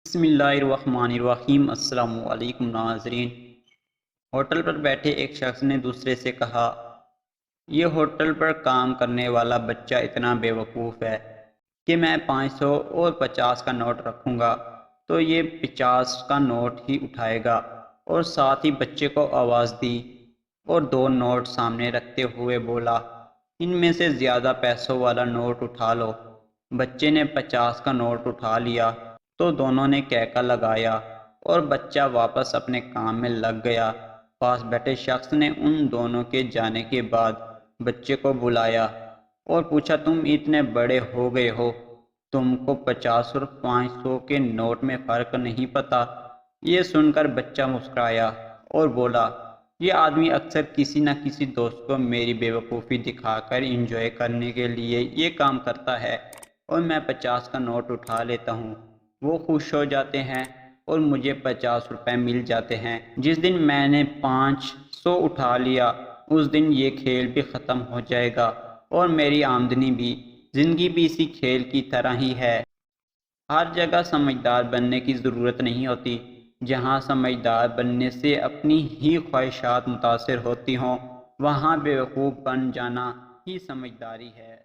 بسم اللہ الرحمن الرحیم۔ السلام علیکم ناظرین۔ ہوٹل پر بیٹھے ایک شخص نے دوسرے سے کہا، یہ ہوٹل پر کام کرنے والا بچہ اتنا بے وقوف ہے کہ میں 500 اور 50 کا نوٹ رکھوں گا تو یہ 50 کا نوٹ ہی اٹھائے گا، اور ساتھ ہی بچے کو آواز دی اور 2 نوٹ سامنے رکھتے ہوئے بولا، ان میں سے زیادہ پیسوں والا نوٹ اٹھا لو۔ بچے نے 50 کا نوٹ اٹھا لیا تو دونوں نے کہکا لگایا اور بچہ واپس اپنے کام میں لگ گیا۔ پاس بیٹھے شخص نے ان دونوں کے جانے کے بعد بچے کو بلایا اور پوچھا، تم اتنے بڑے ہو گئے ہو، تم کو 50 اور 500 کے نوٹ میں فرق نہیں پتا؟ یہ سن کر بچہ مسکرایا اور بولا، یہ آدمی اکثر کسی نہ کسی دوست کو میری بے وقوفی دکھا کر انجوائے کرنے کے لیے یہ کام کرتا ہے، اور میں 50 کا نوٹ اٹھا لیتا ہوں، وہ خوش ہو جاتے ہیں اور مجھے 50 روپے مل جاتے ہیں۔ جس دن میں نے 500 اٹھا لیا اس دن یہ کھیل بھی ختم ہو جائے گا اور میری آمدنی بھی۔ زندگی بھی اسی کھیل کی طرح ہی ہے۔ ہر جگہ سمجھدار بننے کی ضرورت نہیں ہوتی۔ جہاں سمجھدار بننے سے اپنی ہی خواہشات متاثر ہوتی ہوں، وہاں بیوقوف بن جانا ہی سمجھداری ہے۔